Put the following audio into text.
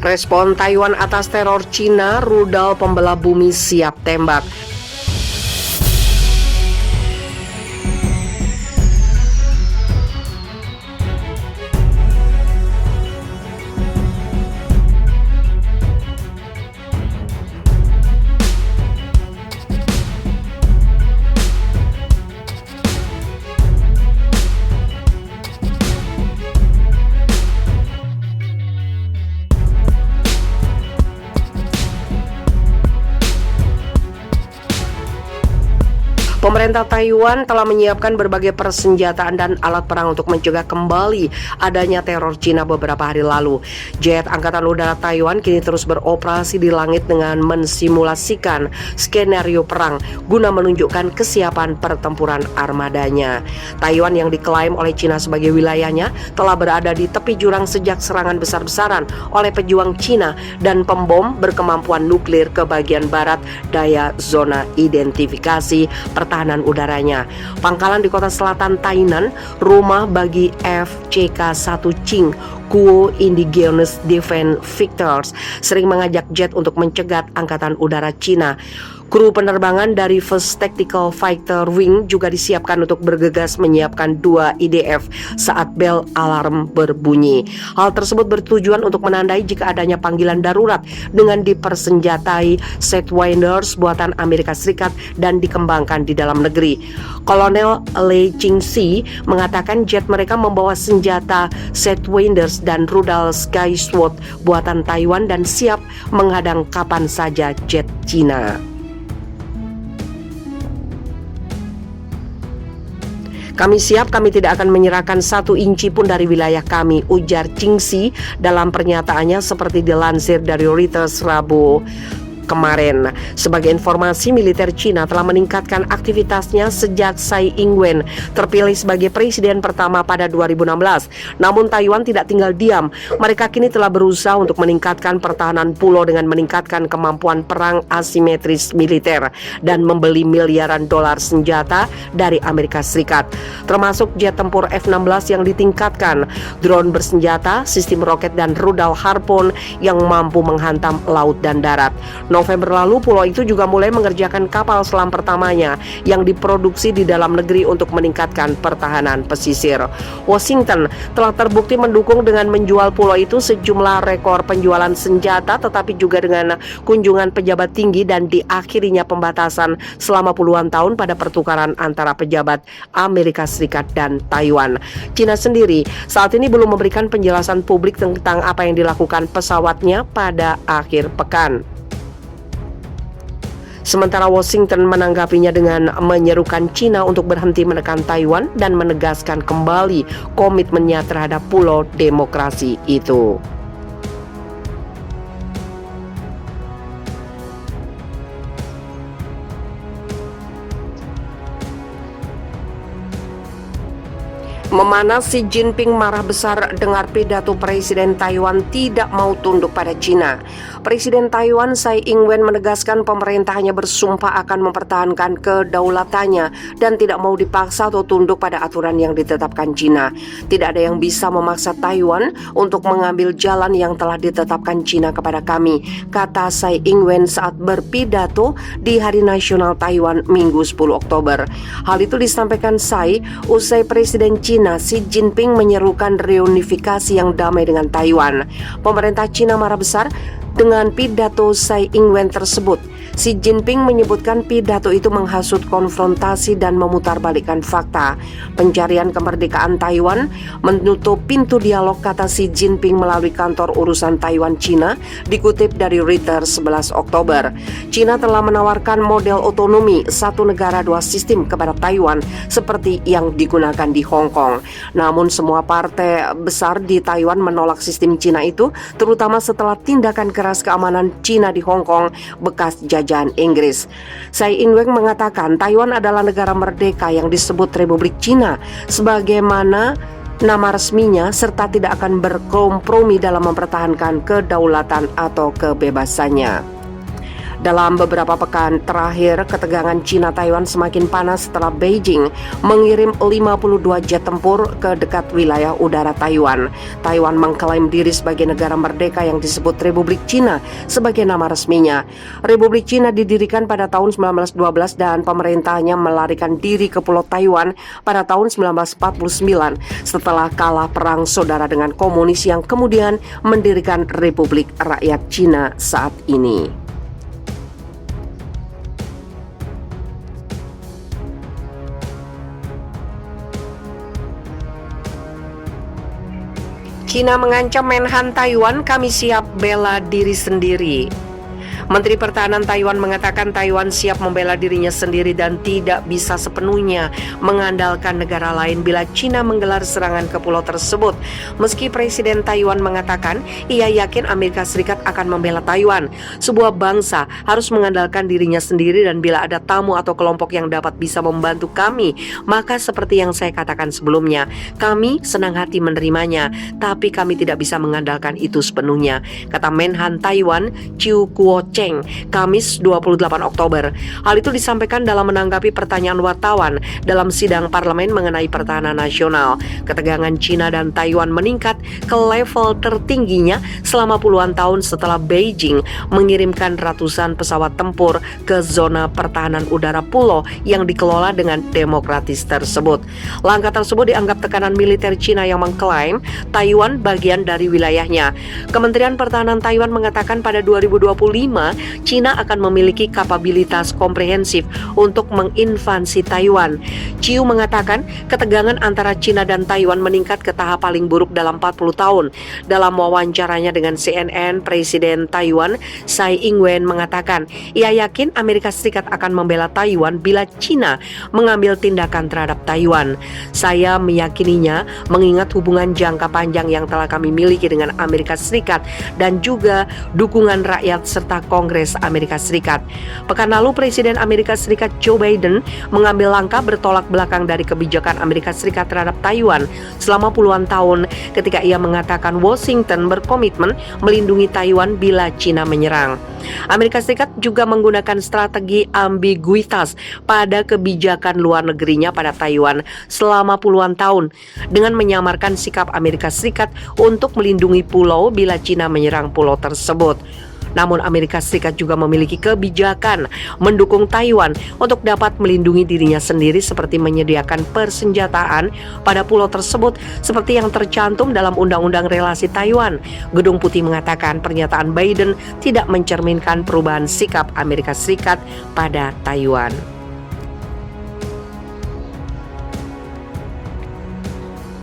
Respon Taiwan atas teror Cina, rudal pembelah bumi siap tembak. Pemerintah Taiwan telah menyiapkan berbagai persenjataan dan alat perang untuk mencegah kembali adanya teror Cina beberapa hari lalu. Jet Angkatan Udara Taiwan kini terus beroperasi di langit dengan mensimulasikan skenario perang guna menunjukkan kesiapan pertempuran armadanya. Taiwan yang diklaim oleh Cina sebagai wilayahnya telah berada di tepi jurang sejak serangan besar-besaran oleh pejuang Cina dan pembom berkemampuan nuklir ke bagian barat daya zona identifikasi pertahanan udaranya. Pangkalan di kota selatan Tainan, rumah bagi FCK-1 Qing, Kuo Indigenous Defense Victors, sering mengajak jet untuk mencegat angkatan udara Cina. Kru penerbangan dari First Tactical Fighter Wing juga disiapkan untuk bergegas menyiapkan 2 IDF saat bel alarm berbunyi. Hal tersebut bertujuan untuk menandai jika adanya panggilan darurat dengan dipersenjatai Sidewinders buatan Amerika Serikat dan dikembangkan di dalam negeri. Kolonel Lei Ching-si mengatakan jet mereka membawa senjata Sidewinders dan rudal Sky Sword buatan Taiwan dan siap menghadang kapan saja jet Cina. Kami siap, kami tidak akan menyerahkan 1 inci pun dari wilayah kami, ujar Ching-si dalam pernyataannya seperti dilansir dari Reuters Rabu kemarin. Sebagai informasi, militer Cina telah meningkatkan aktivitasnya sejak Tsai Ing-wen terpilih sebagai presiden pertama pada 2016. Namun Taiwan tidak tinggal diam. Mereka kini telah berusaha untuk meningkatkan pertahanan pulau dengan meningkatkan kemampuan perang asimetris militer dan membeli miliaran dolar senjata dari Amerika Serikat, termasuk jet tempur F-16 yang ditingkatkan, drone bersenjata, sistem roket dan rudal Harpoon yang mampu menghantam laut dan darat. November lalu, pulau itu juga mulai mengerjakan kapal selam pertamanya yang diproduksi di dalam negeri untuk meningkatkan pertahanan pesisir. Washington telah terbukti mendukung dengan menjual pulau itu sejumlah rekor penjualan senjata, tetapi juga dengan kunjungan pejabat tinggi dan diakhirinya pembatasan selama puluhan tahun pada pertukaran antara pejabat Amerika Serikat dan Taiwan. Cina sendiri saat ini belum memberikan penjelasan publik tentang apa yang dilakukan pesawatnya pada akhir pekan. Sementara Washington menanggapinya dengan menyerukan Cina untuk berhenti menekan Taiwan dan menegaskan kembali komitmennya terhadap pulau demokrasi itu. Memanas, Xi Jinping marah besar dengar pidato Presiden Taiwan tidak mau tunduk pada Cina. Presiden Taiwan Tsai Ing-wen menegaskan pemerintahnya bersumpah akan mempertahankan kedaulatannya dan tidak mau dipaksa atau tunduk pada aturan yang ditetapkan Cina. Tidak ada yang bisa memaksa Taiwan untuk mengambil jalan yang telah ditetapkan Cina kepada kami, kata Tsai Ing-wen saat berpidato di Hari Nasional Taiwan Minggu 10 Oktober. Hal itu disampaikan Tsai usai Presiden Cina Xi Jinping menyerukan reunifikasi yang damai dengan Taiwan. Pemerintah Cina marah besar dengan pidato Tsai Ing-wen tersebut. Xi Jinping menyebutkan pidato itu menghasut konfrontasi dan memutarbalikkan fakta. Pencarian kemerdekaan Taiwan menutup pintu dialog, kata Xi Jinping melalui kantor urusan Taiwan Cina, dikutip dari Reuters 11 Oktober. Cina telah menawarkan model otonomi 1 negara 2 sistem kepada Taiwan seperti yang digunakan di Hong Kong. Namun semua partai besar di Taiwan menolak sistem Cina itu, terutama setelah tindakan keras keamanan Cina di Hong Kong bekas jajahan Inggris. Tsai Ing-wen mengatakan Taiwan adalah negara merdeka yang disebut Republik Cina sebagaimana nama resminya, serta tidak akan berkompromi dalam mempertahankan kedaulatan atau kebebasannya. Dalam beberapa pekan terakhir, ketegangan Cina-Taiwan semakin panas setelah Beijing mengirim 52 jet tempur ke dekat wilayah udara Taiwan. Taiwan mengklaim diri sebagai negara merdeka yang disebut Republik Cina sebagai nama resminya. Republik Cina didirikan pada tahun 1912 dan pemerintahnya melarikan diri ke Pulau Taiwan pada tahun 1949 setelah kalah perang saudara dengan komunis yang kemudian mendirikan Republik Rakyat Cina saat ini. Cina mengancam Menhan Taiwan, kami siap bela diri sendiri. Menteri Pertahanan Taiwan mengatakan Taiwan siap membela dirinya sendiri dan tidak bisa sepenuhnya mengandalkan negara lain bila Cina menggelar serangan ke pulau tersebut. Meski Presiden Taiwan mengatakan ia yakin Amerika Serikat akan membela Taiwan, sebuah bangsa harus mengandalkan dirinya sendiri dan bila ada tamu atau kelompok yang dapat bisa membantu kami, maka seperti yang saya katakan sebelumnya, kami senang hati menerimanya, tapi kami tidak bisa mengandalkan itu sepenuhnya, kata Menhan Taiwan Chiu Kuo-cheng Kamis 28 Oktober. Hal itu disampaikan dalam menanggapi pertanyaan wartawan dalam sidang parlemen mengenai pertahanan nasional. Ketegangan Cina dan Taiwan meningkat ke level tertingginya selama puluhan tahun setelah Beijing mengirimkan ratusan pesawat tempur ke zona pertahanan udara pulau yang dikelola dengan demokratis tersebut. Langkah tersebut dianggap tekanan militer Cina yang mengklaim Taiwan bagian dari wilayahnya. Kementerian Pertahanan Taiwan mengatakan pada 2025 Cina akan memiliki kapabilitas komprehensif untuk menginvasi Taiwan. Chiu mengatakan ketegangan antara Cina dan Taiwan meningkat ke tahap paling buruk dalam 40 tahun. Dalam wawancaranya dengan CNN, Presiden Taiwan Tsai Ing-wen mengatakan ia yakin Amerika Serikat akan membela Taiwan bila Cina mengambil tindakan terhadap Taiwan. Saya meyakininya mengingat hubungan jangka panjang yang telah kami miliki dengan Amerika Serikat dan juga dukungan rakyat serta Kongres Amerika Serikat. Pekan lalu Presiden Amerika Serikat Joe Biden mengambil langkah bertolak belakang dari kebijakan Amerika Serikat terhadap Taiwan selama puluhan tahun ketika ia mengatakan Washington berkomitmen melindungi Taiwan bila Cina menyerang. Amerika Serikat juga menggunakan strategi ambiguitas pada kebijakan luar negerinya pada Taiwan selama puluhan tahun dengan menyamarkan sikap Amerika Serikat untuk melindungi pulau bila Cina menyerang pulau tersebut. Namun Amerika Serikat juga memiliki kebijakan mendukung Taiwan untuk dapat melindungi dirinya sendiri seperti menyediakan persenjataan pada pulau tersebut seperti yang tercantum dalam Undang-Undang Relasi Taiwan. Gedung Putih mengatakan pernyataan Biden tidak mencerminkan perubahan sikap Amerika Serikat pada Taiwan.